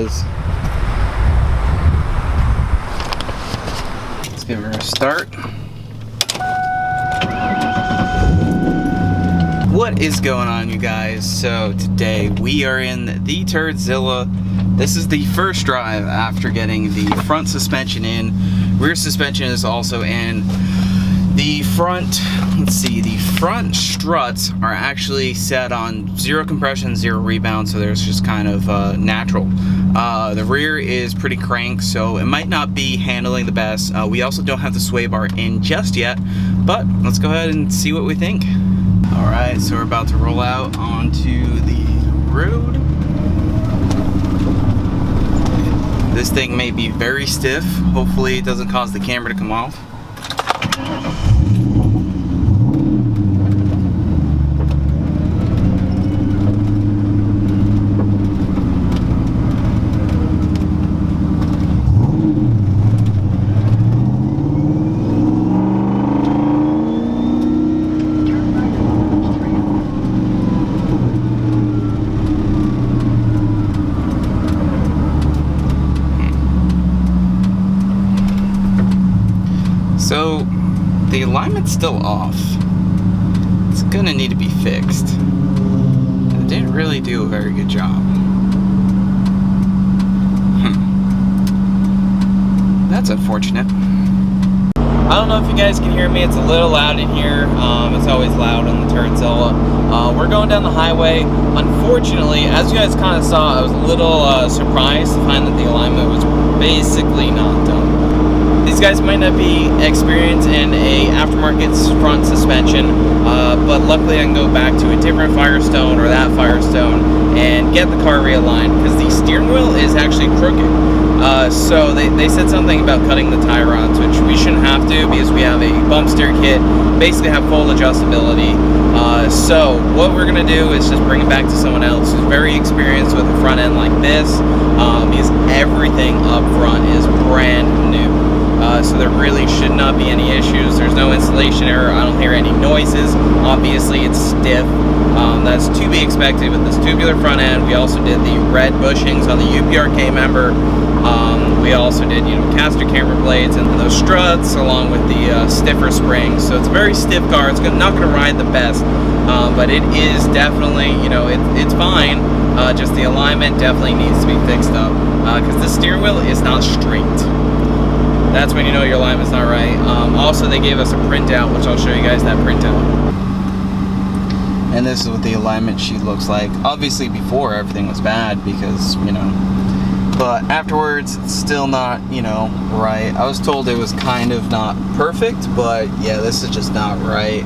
is. Let's give her a start. What is going on, you guys? So today we are in the Turdzilla. This is the first drive after getting the front suspension in. Rear suspension is also in. The front, let's see, the front struts are actually set on 0 compression, 0 rebound, so there's just kind of natural. The rear is pretty crank, so it might not be handling the best. We also don't have the sway bar in just yet, but let's go ahead and see what we think. Alright, so we're about to roll out onto the road. This thing may be very stiff. Hopefully it doesn't cause the camera to come off. So, the alignment's still off. It's gonna need to be fixed. It didn't really do a very good job. That's unfortunate. I don't know if you guys can hear me. It's a little loud in here. It's always loud on the Turdzilla. We're going down the highway. Unfortunately, as you guys kind of saw, I was a little surprised to find that the alignment was basically not done. These guys might not be experienced in a aftermarket front suspension, but luckily I can go back to a different Firestone or that Firestone and get the car realigned, because the steering wheel is actually crooked. So they said something about cutting the tie rods, which we shouldn't have to because we have a bump steer kit, basically have full adjustability. So what we're going to do is just bring it back to someone else who's very experienced with a front end like this, because everything up front is brand new. So there really should not be any issues. There's no installation error. I don't hear any noises. Obviously it's stiff. That's to be expected with this tubular front end. We also did the red bushings on the UPRK member. We also did, caster camber blades and those struts along with the stiffer springs. So it's a very stiff car. It's not going to ride the best, but it is definitely, it's fine. Just the alignment definitely needs to be fixed up, because the steering wheel is not straight. That's when you know your alignment's not right. Also, they gave us a printout, which I'll show you guys that printout. And this is what the alignment sheet looks like. Obviously, before everything was bad because, but afterwards, it's still not, right. I was told it was kind of not perfect, but yeah, this is just not right.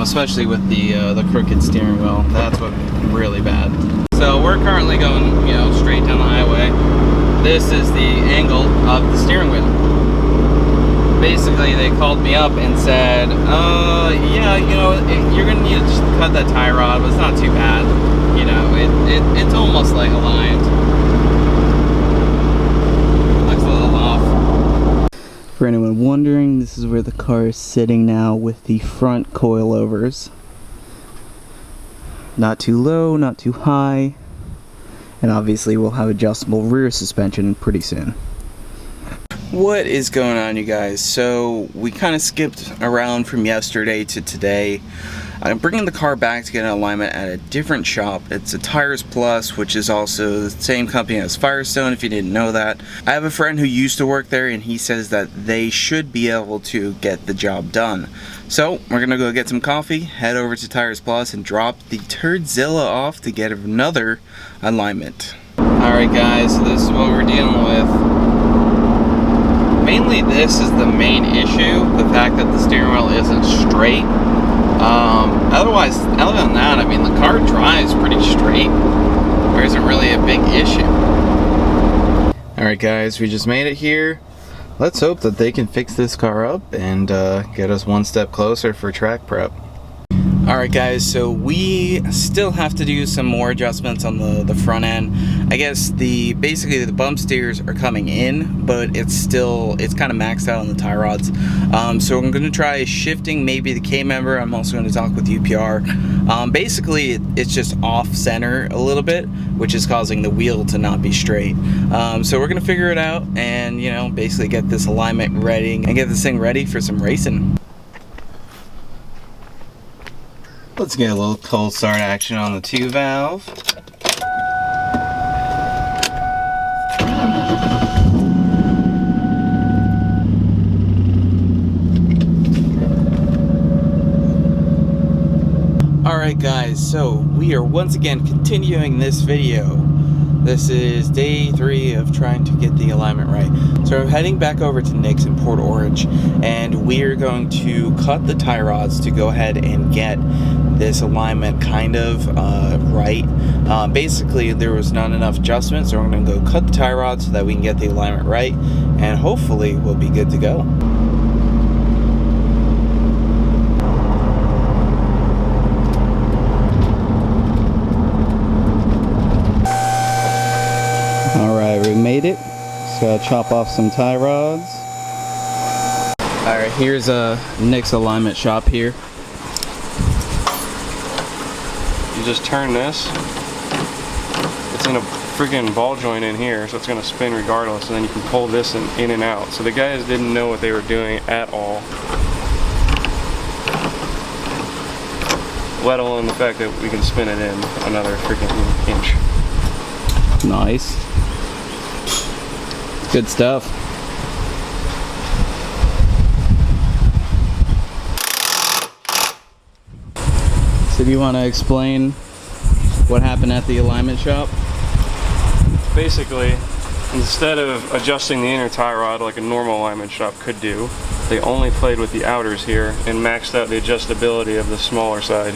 Especially with the crooked steering wheel. That's what really bad. So we're currently going, straight down the highway. This is the angle of the steering wheel. Basically, they called me up and said, yeah, you're gonna need to just cut that tie rod, but it's not too bad. It's almost like aligned. Looks a little off. For anyone wondering, this is where the car is sitting now with the front coilovers. Not too low, not too high. And obviously we'll have adjustable rear suspension pretty soon. What is going on, you guys? So we kind of skipped around from yesterday to today. I'm bringing the car back to get an alignment at a different shop. It's a Tires Plus, which is also the same company as Firestone, if you didn't know that. I have a friend who used to work there, and he says that they should be able to get the job done. So we're gonna go get some coffee, head over to Tires Plus, and drop the Turdzilla off to get another alignment. Alright guys, so this is what we're dealing with. Mainly this is the main issue, the fact that the steering wheel isn't straight. Otherwise, other than that, I mean, the car drives pretty straight. There isn't really a big issue. Alright guys, we just made it here. Let's hope that they can fix this car up and get us one step closer for track prep. Alright guys, so we still have to do some more adjustments on the front end. I guess basically the bump steers are coming in, but it's kind of maxed out on the tie rods. So I'm going to try shifting maybe the K-member. I'm also going to talk with UPR. Basically it's just off center a little bit, which is causing the wheel to not be straight. So we're going to figure it out and, you know, basically get this alignment ready and get this thing ready for some racing. Let's get a little cold start action on the 2-valve. Alright guys, so we are once again continuing this video. This is day 3 of trying to get the alignment right. So I'm heading back over to Nick's in Port Orange, and we are going to cut the tie rods to go ahead and get this alignment kind of right. Basically there was not enough adjustments, so we're going to go cut the tie rods so that we can get the alignment right, and hopefully we'll be good to go. Alright, we made it. Just gotta chop off some tie rods. Alright, here's Nick's alignment shop here. You just turn this. It's in a freaking ball joint in here, so it's gonna spin regardless, and then you can pull this in and out. So the guys didn't know what they were doing at all. Let alone the fact that we can spin it in another freaking inch. Nice. Good stuff. So do you want to explain what happened at the alignment shop? Basically, instead of adjusting the inner tie rod like a normal alignment shop could do, they only played with the outers here and maxed out the adjustability of the smaller side.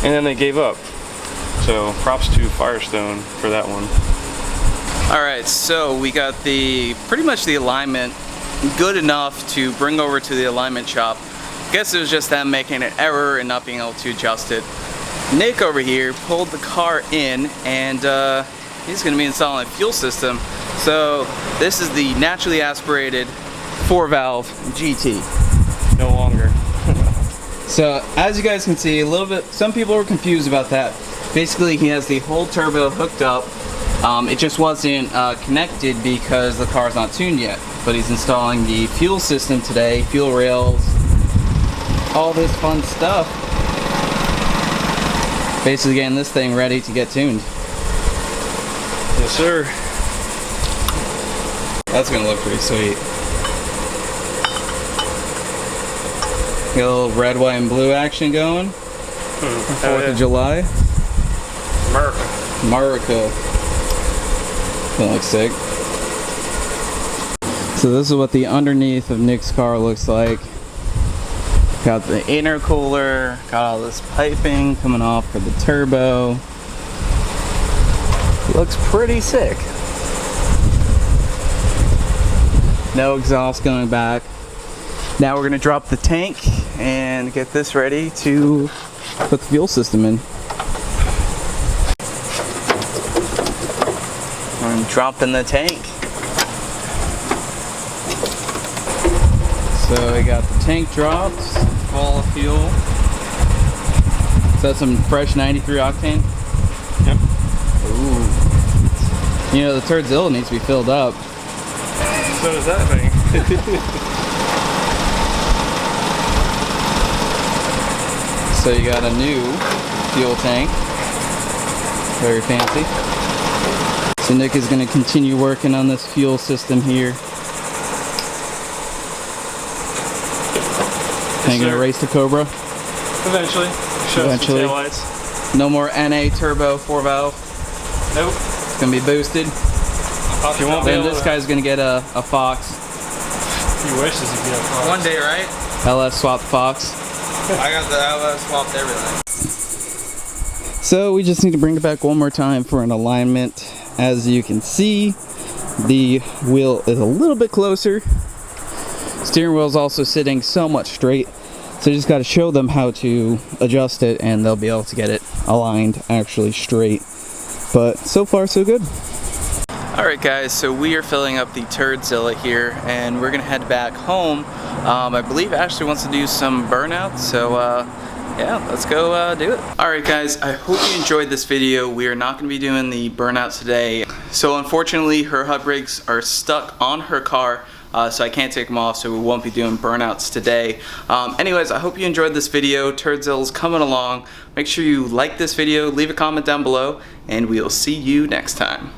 And then they gave up. So props to Firestone for that one. Alright, so we got pretty much the alignment good enough to bring over to the alignment shop. Guess it was just them making an error and not being able to adjust it. Nick over here pulled the car in, and he's going to be installing a fuel system. So this is the naturally aspirated 4-valve GT. No longer. So as you guys can see, a little bit, some people were confused about that. Basically he has the whole turbo hooked up. It just wasn't connected because the car's not tuned yet. But he's installing the fuel system today, fuel rails, all this fun stuff. Basically getting this thing ready to get tuned. Yes, sir. That's gonna look pretty sweet. Get a little red, white, and blue action going. 4th of July. America. That looks sick. So this is what the underneath of Nick's car looks like. Got the intercooler, got all this piping coming off for the turbo. Looks pretty sick. No exhaust going back. Now we're gonna drop the tank and get this ready to put the fuel system in. I'm dropping the tank. So we got the tank dropped, full of fuel. Is that some fresh 93 octane? Yep. Ooh. You know, the Turdzilla needs to be filled up. So does that thing. So you got a new fuel tank. Very fancy. So Nick is going to continue working on this fuel system here. Ain't gonna race the Cobra? Eventually. Show some taillights. No more NA turbo 4-valve? Nope. It's gonna be boosted. If you won't then this guy's gonna get a Fox. He wishes he'd get a Fox. One day, right? LS swapped Fox. I got the LS swapped everything. So we just need to bring it back one more time for an alignment. As you can see, the wheel is a little bit closer. Steering wheel is also sitting so much straight. It's So you just got to show them how to adjust it, and they'll be able to get it aligned actually straight. But so far so good. Alright guys, so we are filling up the Turdzilla here, and we're going to head back home. I believe Ashley wants to do some burnouts, so yeah, let's go do it. Alright guys, I hope you enjoyed this video. We are not going to be doing the burnouts today. So unfortunately, her hub brakes are stuck on her car, so I can't take them off, so we won't be doing burnouts today. Anyways, I hope you enjoyed this video. Turdzilla's coming along. Make sure you like this video, leave a comment down below, and we'll see you next time.